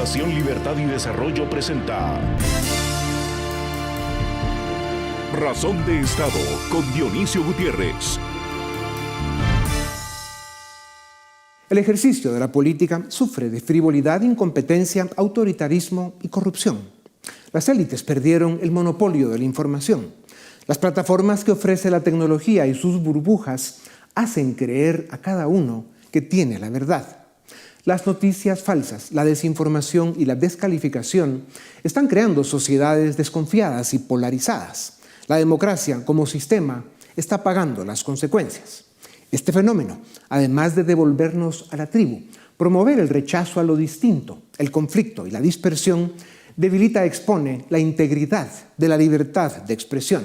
Fundación Libertad y Desarrollo presenta Razón de Estado con Dionisio Gutiérrez. El ejercicio de la política sufre de frivolidad, incompetencia, autoritarismo y corrupción. Las élites perdieron el monopolio de la información. Las plataformas que ofrece la tecnología y sus burbujas hacen creer a cada uno que tiene la verdad. Las noticias falsas, la desinformación y la descalificación están creando sociedades desconfiadas y polarizadas. La democracia como sistema está pagando las consecuencias. Este fenómeno, además de devolvernos a la tribu, promover el rechazo a lo distinto, el conflicto y la dispersión, debilita y expone la integridad de la libertad de expresión.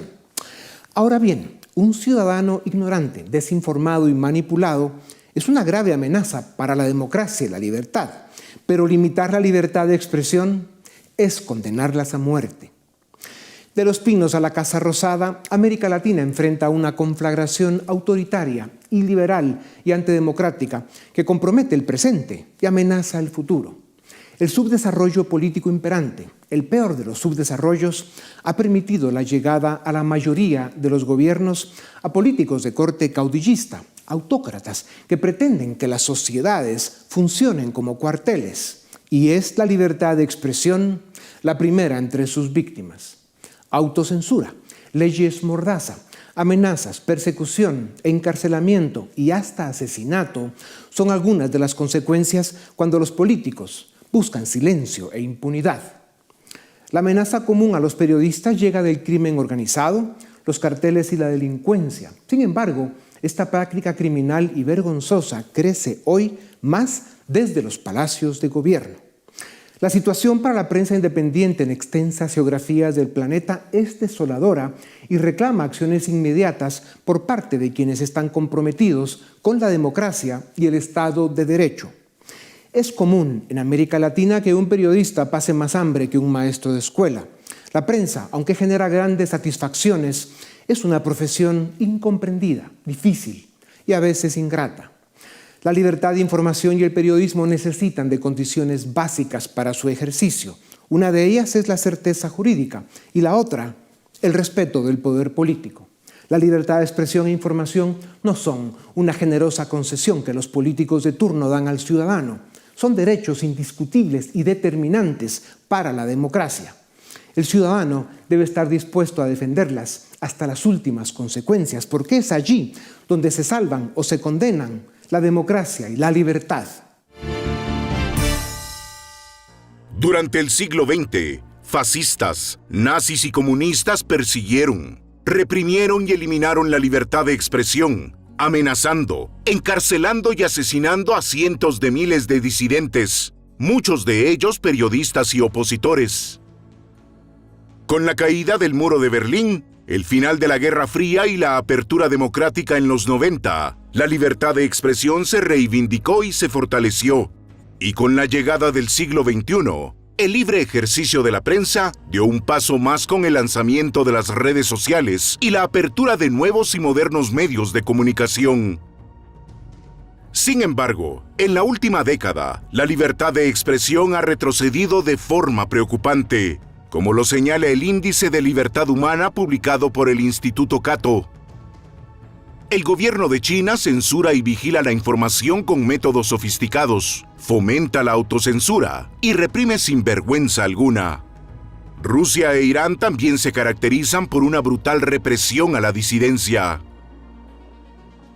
Ahora bien, un ciudadano ignorante, desinformado y manipulado es una grave amenaza para la democracia y la libertad, pero limitar la libertad de expresión es condenarlas a muerte. De Los Pinos a la Casa Rosada, América Latina enfrenta una conflagración autoritaria, iliberal y antidemocrática que compromete el presente y amenaza el futuro. El subdesarrollo político imperante, el peor de los subdesarrollos, ha permitido la llegada a la mayoría de los gobiernos a políticos de corte caudillista, autócratas que pretenden que las sociedades funcionen como cuarteles, y es la libertad de expresión la primera entre sus víctimas. Autocensura, leyes mordaza, amenazas, persecución, encarcelamiento y hasta asesinato son algunas de las consecuencias cuando los políticos buscan silencio e impunidad. La amenaza común a los periodistas llega del crimen organizado, los carteles y la delincuencia. Sin embargo, esta práctica criminal y vergonzosa crece hoy más desde los palacios de gobierno. La situación para la prensa independiente en extensas geografías del planeta es desoladora y reclama acciones inmediatas por parte de quienes están comprometidos con la democracia y el Estado de Derecho. Es común en América Latina que un periodista pase más hambre que un maestro de escuela. La prensa, aunque genera grandes satisfacciones, es una profesión incomprendida, difícil y a veces ingrata. La libertad de información y el periodismo necesitan de condiciones básicas para su ejercicio. Una de ellas es la certeza jurídica y la otra, el respeto del poder político. La libertad de expresión e información no son una generosa concesión que los políticos de turno dan al ciudadano. Son derechos indiscutibles y determinantes para la democracia. El ciudadano debe estar dispuesto a defenderlas hasta las últimas consecuencias, porque es allí donde se salvan o se condenan la democracia y la libertad. Durante el siglo XX, fascistas, nazis y comunistas persiguieron, reprimieron y eliminaron la libertad de expresión, amenazando, encarcelando y asesinando a cientos de miles de disidentes, muchos de ellos periodistas y opositores. Con la caída del muro de Berlín, el final de la Guerra Fría y la apertura democrática en los 90, la libertad de expresión se reivindicó y se fortaleció. Y con la llegada del siglo XXI, el libre ejercicio de la prensa dio un paso más con el lanzamiento de las redes sociales y la apertura de nuevos y modernos medios de comunicación. Sin embargo, en la última década, la libertad de expresión ha retrocedido de forma preocupante, como lo señala el Índice de Libertad Humana publicado por el Instituto Cato. El gobierno de China censura y vigila la información con métodos sofisticados, fomenta la autocensura y reprime sin vergüenza alguna. Rusia e Irán también se caracterizan por una brutal represión a la disidencia.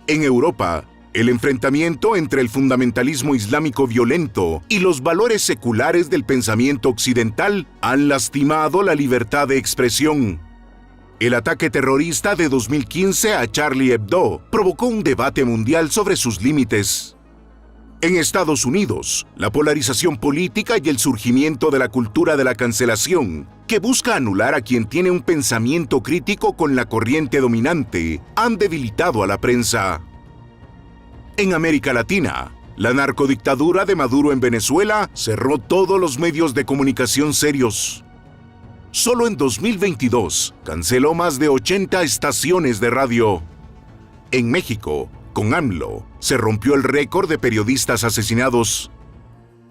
En Europa, el enfrentamiento entre el fundamentalismo islámico violento y los valores seculares del pensamiento occidental han lastimado la libertad de expresión. El ataque terrorista de 2015 a Charlie Hebdo provocó un debate mundial sobre sus límites. En Estados Unidos, la polarización política y el surgimiento de la cultura de la cancelación, que busca anular a quien tiene un pensamiento crítico con la corriente dominante, han debilitado a la prensa. En América Latina, la narcodictadura de Maduro en Venezuela cerró todos los medios de comunicación serios. Solo en 2022 canceló más de 80 estaciones de radio. En México, con AMLO, se rompió el récord de periodistas asesinados.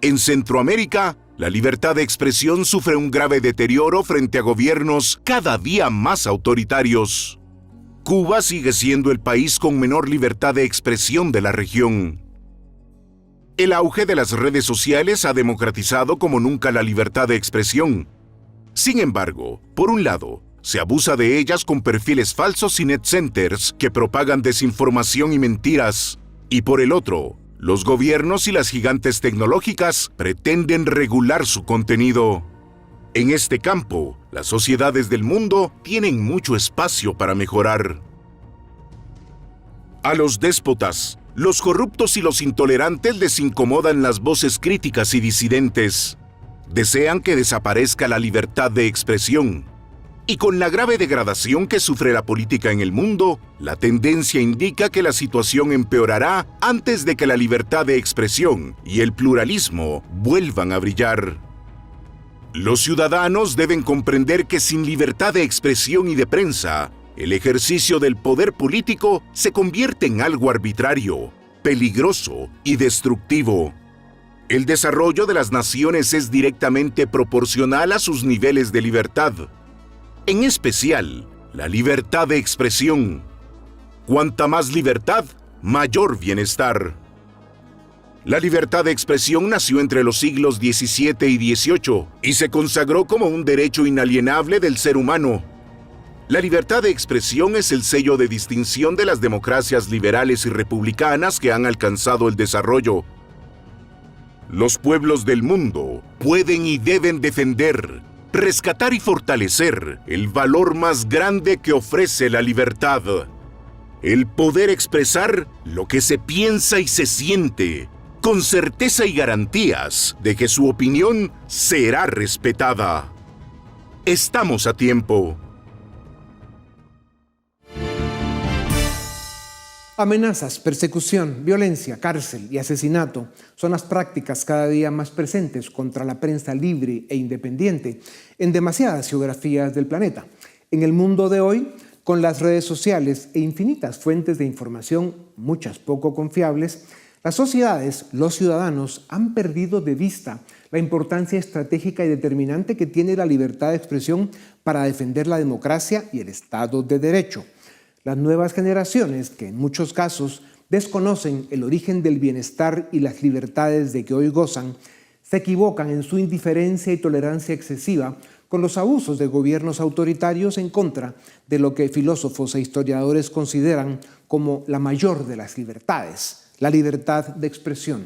En Centroamérica, la libertad de expresión sufre un grave deterioro frente a gobiernos cada día más autoritarios. Cuba sigue siendo el país con menor libertad de expresión de la región. El auge de las redes sociales ha democratizado como nunca la libertad de expresión. Sin embargo, por un lado, se abusa de ellas con perfiles falsos y net centers que propagan desinformación y mentiras. Y por el otro, los gobiernos y las gigantes tecnológicas pretenden regular su contenido. En este campo, las sociedades del mundo tienen mucho espacio para mejorar. A los déspotas, los corruptos y los intolerantes les incomodan las voces críticas y disidentes. Desean que desaparezca la libertad de expresión. Y con la grave degradación que sufre la política en el mundo, la tendencia indica que la situación empeorará antes de que la libertad de expresión y el pluralismo vuelvan a brillar. Los ciudadanos deben comprender que sin libertad de expresión y de prensa, el ejercicio del poder político se convierte en algo arbitrario, peligroso y destructivo. El desarrollo de las naciones es directamente proporcional a sus niveles de libertad. En especial, la libertad de expresión. Cuanta más libertad, mayor bienestar. La libertad de expresión nació entre los siglos XVII y XVIII y se consagró como un derecho inalienable del ser humano. La libertad de expresión es el sello de distinción de las democracias liberales y republicanas que han alcanzado el desarrollo. Los pueblos del mundo pueden y deben defender, rescatar y fortalecer el valor más grande que ofrece la libertad. El poder expresar lo que se piensa y se siente, con certeza y garantías de que su opinión será respetada. Estamos a tiempo. Amenazas, persecución, violencia, cárcel y asesinato son las prácticas cada día más presentes contra la prensa libre e independiente en demasiadas geografías del planeta. En el mundo de hoy, con las redes sociales e infinitas fuentes de información, muchas poco confiables, las sociedades, los ciudadanos han perdido de vista la importancia estratégica y determinante que tiene la libertad de expresión para defender la democracia y el Estado de Derecho. Las nuevas generaciones, que en muchos casos desconocen el origen del bienestar y las libertades de que hoy gozan, se equivocan en su indiferencia y tolerancia excesiva con los abusos de gobiernos autoritarios en contra de lo que filósofos e historiadores consideran como la mayor de las libertades, la libertad de expresión.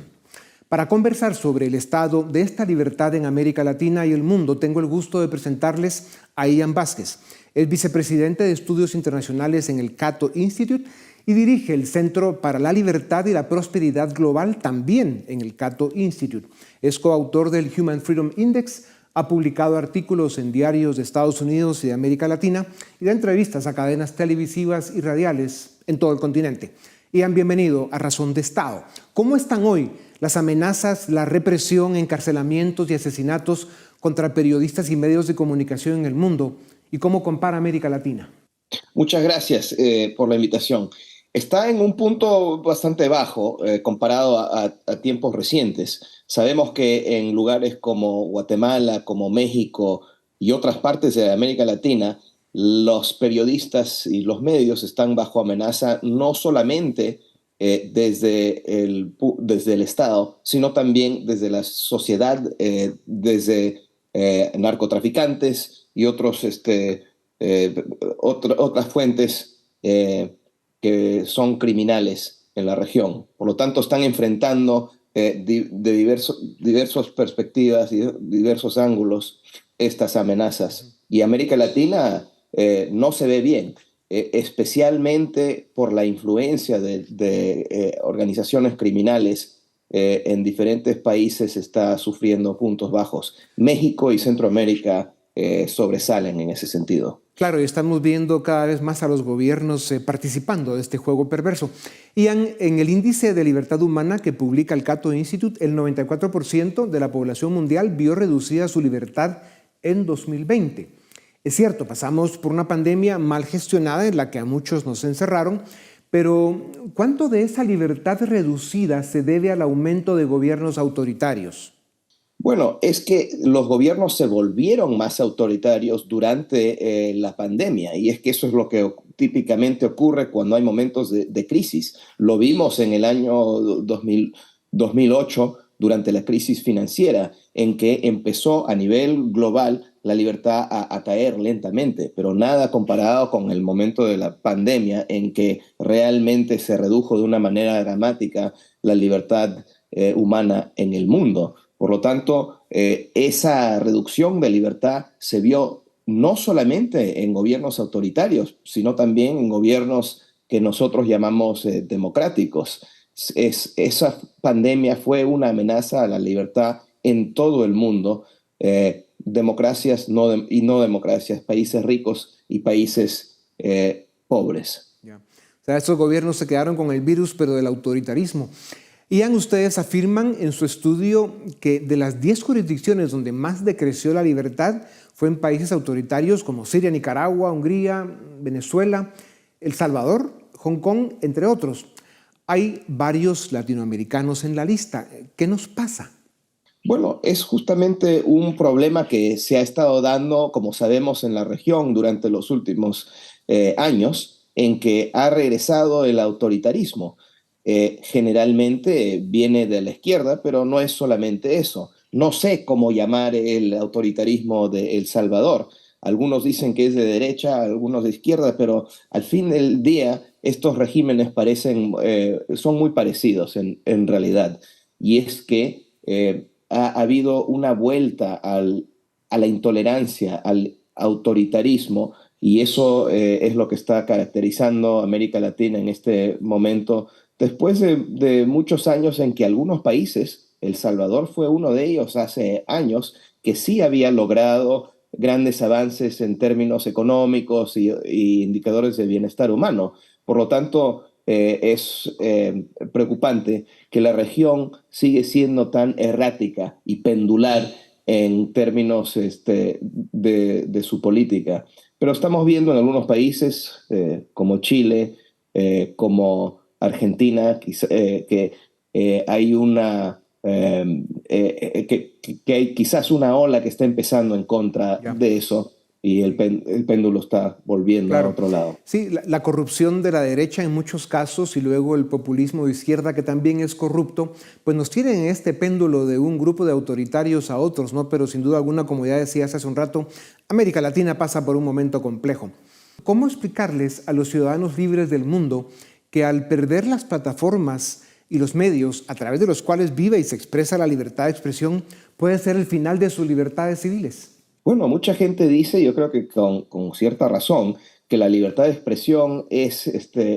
Para conversar sobre el estado de esta libertad en América Latina y el mundo, tengo el gusto de presentarles a Ian Vázquez. Es vicepresidente de Estudios Internacionales en el Cato Institute y dirige el Centro para la Libertad y la Prosperidad Global también en el Cato Institute. Es coautor del Human Freedom Index, ha publicado artículos en diarios de Estados Unidos y de América Latina y da entrevistas a cadenas televisivas y radiales en todo el continente. Ian, bienvenido a Razón de Estado. ¿Cómo están hoy las amenazas, la represión, encarcelamientos y asesinatos contra periodistas y medios de comunicación en el mundo? ¿Y cómo compara América Latina? Muchas gracias por la invitación. Está en un punto bastante bajo comparado a tiempos recientes. Sabemos que en lugares como Guatemala, como México y otras partes de América Latina, los periodistas y los medios están bajo amenaza no solamente desde el Estado, sino también desde la sociedad, desde narcotraficantes y otras fuentes que son criminales en la región. Por lo tanto, están enfrentando de diversas perspectivas y diversos ángulos estas amenazas. Y América Latina no se ve bien, especialmente por la influencia de organizaciones criminales. En diferentes países está sufriendo puntos bajos. México y Centroamérica sobresalen en ese sentido. Claro, y estamos viendo cada vez más a los gobiernos participando de este juego perverso. Y en el índice de libertad humana que publica el Cato Institute, el 94% de la población mundial vio reducida su libertad en 2020. Es cierto, pasamos por una pandemia mal gestionada en la que a muchos nos encerraron, pero ¿cuánto de esa libertad reducida se debe al aumento de gobiernos autoritarios? Bueno, es que los gobiernos se volvieron más autoritarios durante la pandemia y es que eso es lo que típicamente ocurre cuando hay momentos de crisis. Lo vimos en el año 2008 durante la crisis financiera, en que empezó a nivel global la libertad a caer lentamente, pero nada comparado con el momento de la pandemia en que realmente se redujo de una manera dramática la libertad humana en el mundo. Por lo tanto, esa reducción de libertad se vio no solamente en gobiernos autoritarios, sino también en gobiernos que nosotros llamamos democráticos. Esa pandemia fue una amenaza a la libertad en todo el mundo, democracias y no democracias, países ricos y países pobres. Ya. O sea, estos gobiernos se quedaron con el virus, pero del autoritarismo. Ian, ustedes afirman en su estudio que de las 10 jurisdicciones donde más decreció la libertad fue en países autoritarios como Siria, Nicaragua, Hungría, Venezuela, El Salvador, Hong Kong, entre otros. Hay varios latinoamericanos en la lista. ¿Qué nos pasa? Bueno, es justamente un problema que se ha estado dando, como sabemos, en la región durante los últimos años, en que ha regresado el autoritarismo. Generalmente viene de la izquierda, pero no es solamente eso. No sé cómo llamar el autoritarismo de El Salvador. Algunos dicen que es de derecha, algunos de izquierda, pero al fin del día estos regímenes son muy parecidos en realidad. Y es que ha habido una vuelta a la intolerancia, al autoritarismo, y eso es lo que está caracterizando a América Latina en este momento, después de muchos años en que algunos países, El Salvador fue uno de ellos hace años, que sí había logrado grandes avances en términos económicos y indicadores de bienestar humano. Por lo tanto, es preocupante que la región sigue siendo tan errática y pendular en términos de su política. Pero estamos viendo en algunos países como Chile, como Argentina, que hay que hay quizás una ola que está empezando en contra Ya. de eso y el péndulo está volviendo a Claro. otro lado. Sí, la corrupción de la derecha en muchos casos y luego el populismo de izquierda que también es corrupto, pues nos tienen en este péndulo de un grupo de autoritarios a otros, ¿no? Pero sin duda alguna, como ya decías hace un rato, América Latina pasa por un momento complejo. ¿Cómo explicarles a los ciudadanos libres del mundo que al perder las plataformas y los medios a través de los cuales vive y se expresa la libertad de expresión puede ser el final de sus libertades civiles? Bueno, mucha gente dice, yo creo que con cierta razón, que la libertad de expresión es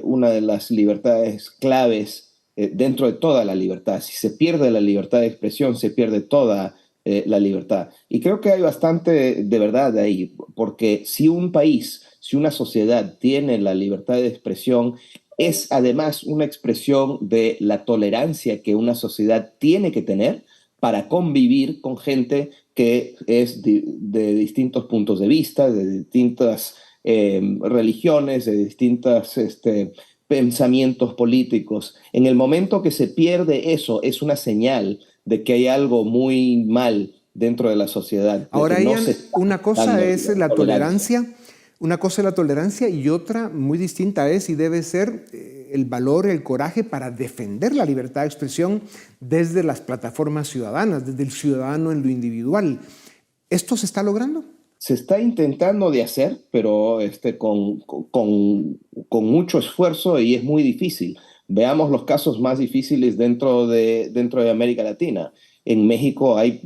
una de las libertades claves dentro de toda la libertad. Si se pierde la libertad de expresión, se pierde toda la libertad. Y creo que hay bastante de verdad ahí, porque si un país, si una sociedad tiene la libertad de expresión, es además una expresión de la tolerancia que una sociedad tiene que tener para convivir con gente que es de distintos puntos de vista, de distintas religiones, de distintos pensamientos políticos. En el momento que se pierde eso, es una señal de que hay algo muy mal dentro de la sociedad. Ahora, No Ian, se está una cosa es la tolerancia. tolerancia y otra muy distinta es y debe ser el valor, el coraje para defender la libertad de expresión desde las plataformas ciudadanas, desde el ciudadano en lo individual. ¿Esto se está logrando? Se está intentando de hacer, pero con mucho esfuerzo y es muy difícil. Veamos los casos más difíciles dentro de América Latina. En México hay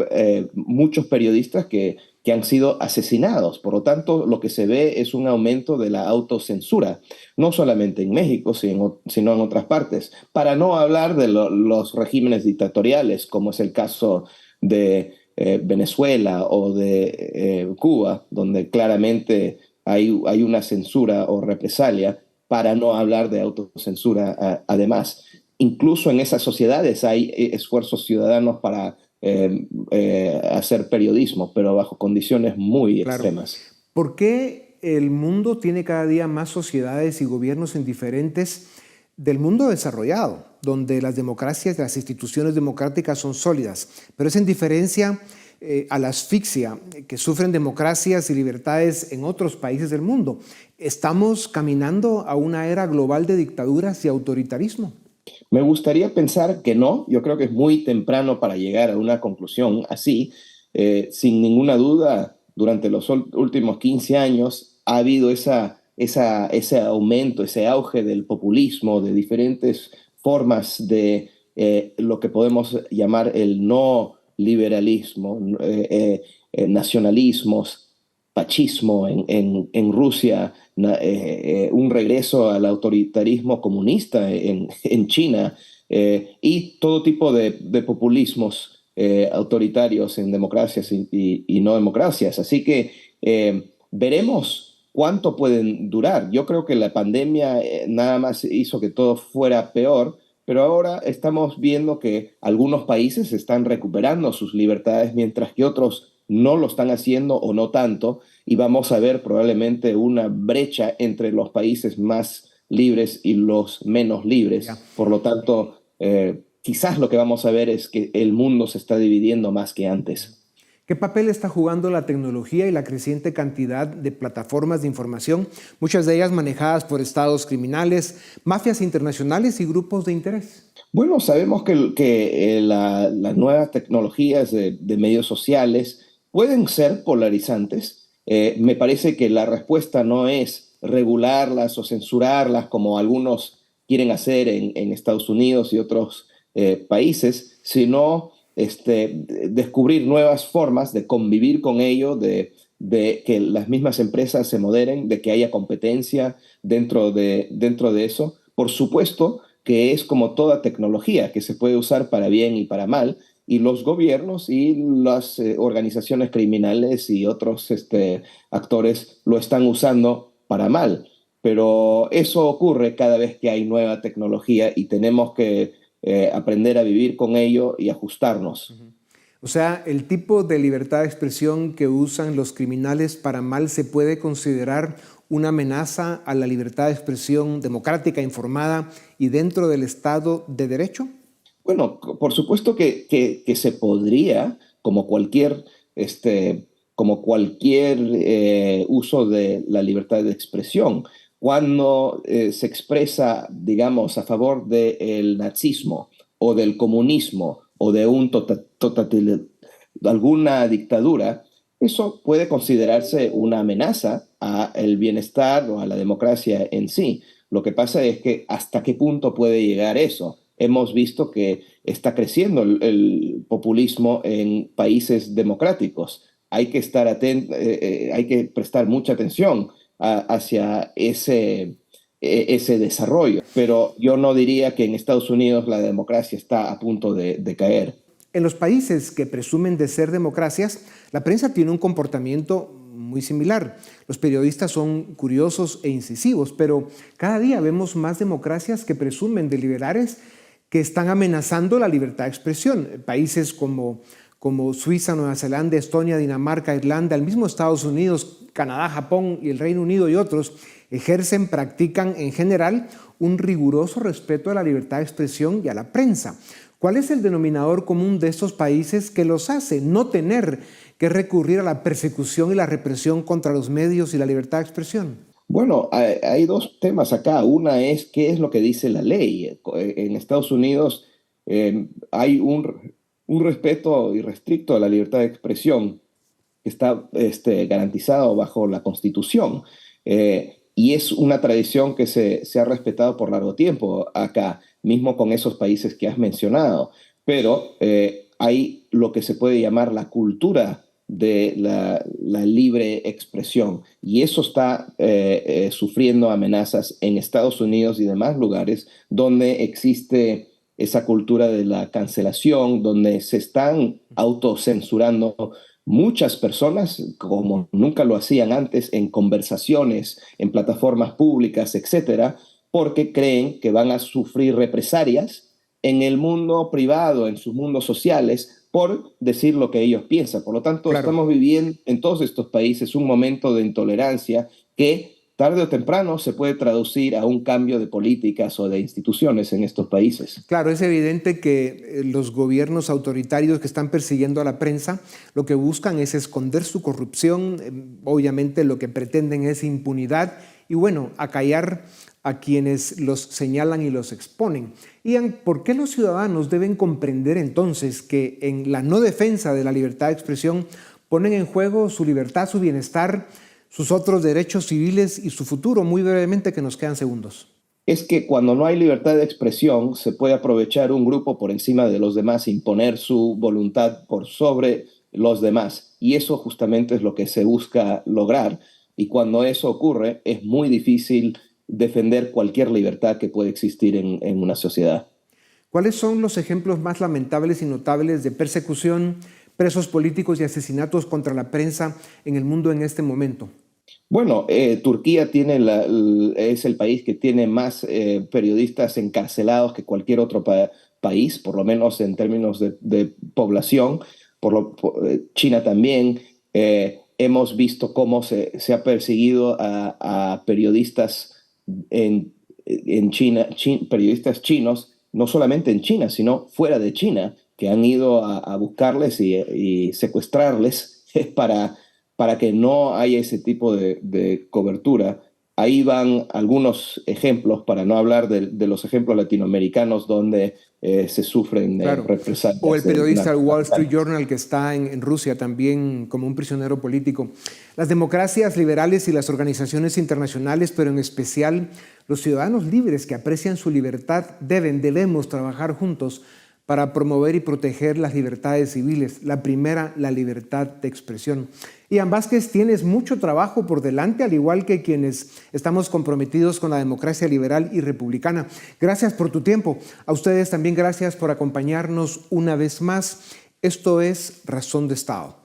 muchos periodistas que han sido asesinados. Por lo tanto, lo que se ve es un aumento de la autocensura, no solamente en México, sino en otras partes. Para no hablar de los regímenes dictatoriales, como es el caso de Venezuela o de Cuba, donde claramente hay una censura o represalia, para no hablar de autocensura además. Incluso en esas sociedades hay esfuerzos ciudadanos para hacer periodismo, pero bajo condiciones muy extremas. ¿Por qué el mundo tiene cada día más sociedades y gobiernos indiferentes del mundo desarrollado, donde las democracias y las instituciones democráticas son sólidas, pero es en diferencia a la asfixia que sufren democracias y libertades en otros países del mundo. ¿Estamos caminando a una era global de dictaduras y autoritarismo? Me gustaría pensar que no. Yo creo que es muy temprano para llegar a una conclusión así. Sin ninguna duda, durante los últimos 15 años ha habido ese aumento, ese auge del populismo, de diferentes formas de lo que podemos llamar el no liberalismo, nacionalismos, pachismo en Rusia, un regreso al autoritarismo comunista en China, y todo tipo de populismos autoritarios en democracias y no democracias. Así que veremos cuánto pueden durar. Yo creo que la pandemia nada más hizo que todo fuera peor, pero ahora estamos viendo que algunos países están recuperando sus libertades, mientras que otros no lo están haciendo o no tanto, y vamos a ver probablemente una brecha entre los países más libres y los menos libres. Por lo tanto, quizás lo que vamos a ver es que el mundo se está dividiendo más que antes. ¿Qué papel está jugando la tecnología y la creciente cantidad de plataformas de información, muchas de ellas manejadas por estados criminales, mafias internacionales y grupos de interés? Bueno, sabemos que las nuevas tecnologías de medios sociales pueden ser polarizantes. Me parece que la respuesta no es regularlas o censurarlas como algunos quieren hacer en Estados Unidos y otros países, sino descubrir nuevas formas de convivir con ello, de que las mismas empresas se moderen, de que haya competencia dentro de eso. Por supuesto que es como toda tecnología, que se puede usar para bien y para mal, y los gobiernos y las organizaciones criminales y otros actores lo están usando para mal. Pero eso ocurre cada vez que hay nueva tecnología y tenemos que aprender a vivir con ello y ajustarnos. O sea, el tipo de libertad de expresión que usan los criminales para mal se puede considerar una amenaza a la libertad de expresión democrática, informada y dentro del Estado de Derecho. Bueno, por supuesto que se podría, como cualquier uso de la libertad de expresión, cuando se expresa, digamos, a favor del nazismo o del comunismo o de alguna dictadura, eso puede considerarse una amenaza al bienestar o a la democracia en sí. Lo que pasa es que hasta qué punto puede llegar eso. Hemos visto que está creciendo el populismo en países democráticos. Hay que estar hay que prestar mucha atención hacia ese desarrollo. Pero yo no diría que en Estados Unidos la democracia está a punto de caer. En los países que presumen de ser democracias, la prensa tiene un comportamiento muy similar. Los periodistas son curiosos e incisivos, pero cada día vemos más democracias que presumen de liberales que están amenazando la libertad de expresión. Países como Suiza, Nueva Zelanda, Estonia, Dinamarca, Irlanda, el mismo Estados Unidos, Canadá, Japón y el Reino Unido y otros practican en general un riguroso respeto a la libertad de expresión y a la prensa. ¿Cuál es el denominador común de estos países que los hace no tener que recurrir a la persecución y la represión contra los medios y la libertad de expresión? Bueno, hay dos temas acá. Una es qué es lo que dice la ley. En Estados Unidos hay un respeto irrestricto a la libertad de expresión que está garantizado bajo la Constitución. Y es una tradición que se ha respetado por largo tiempo acá, mismo con esos países que has mencionado. Pero hay lo que se puede llamar la cultura de la libre expresión, y eso está sufriendo amenazas en Estados Unidos y demás lugares donde existe esa cultura de la cancelación, donde se están autocensurando muchas personas como nunca lo hacían antes en conversaciones, en plataformas públicas, etcétera, porque creen que van a sufrir represalias en el mundo privado, en sus mundos sociales, por decir lo que ellos piensan. Por lo tanto, Claro. Estamos viviendo en todos estos países un momento de intolerancia que tarde o temprano se puede traducir a un cambio de políticas o de instituciones en estos países. Claro, es evidente que los gobiernos autoritarios que están persiguiendo a la prensa lo que buscan es esconder su corrupción, obviamente lo que pretenden es impunidad y bueno, acallar a quienes los señalan y los exponen. Ian, ¿por qué los ciudadanos deben comprender entonces que en la no defensa de la libertad de expresión ponen en juego su libertad, su bienestar, sus otros derechos civiles y su futuro? Muy brevemente, que nos quedan segundos. Es que cuando no hay libertad de expresión, se puede aprovechar un grupo por encima de los demás, imponer su voluntad por sobre los demás. Y eso justamente es lo que se busca lograr. Y cuando eso ocurre, es muy difícil defender cualquier libertad que puede existir en una sociedad. ¿Cuáles son los ejemplos más lamentables y notables de persecución, presos políticos y asesinatos contra la prensa en el mundo en este momento? Bueno, Turquía es el país que tiene más periodistas encarcelados que cualquier otro país, por lo menos en términos de población. China también. Hemos visto cómo se ha perseguido a periodistas en China, periodistas chinos, no solamente en China, sino fuera de China, que han ido a buscarles y secuestrarles para que no haya ese tipo de cobertura. Ahí van algunos ejemplos, para no hablar de los ejemplos latinoamericanos donde se sufren represalias. O el periodista del Wall Street Journal que está en Rusia también como un prisionero político. Las democracias liberales y las organizaciones internacionales, pero en especial los ciudadanos libres que aprecian su libertad, debemos trabajar juntos para promover y proteger las libertades civiles. La primera, la libertad de expresión. Ian Vázquez, tienes mucho trabajo por delante, al igual que quienes estamos comprometidos con la democracia liberal y republicana. Gracias por tu tiempo. A ustedes también gracias por acompañarnos una vez más. Esto es Razón de Estado.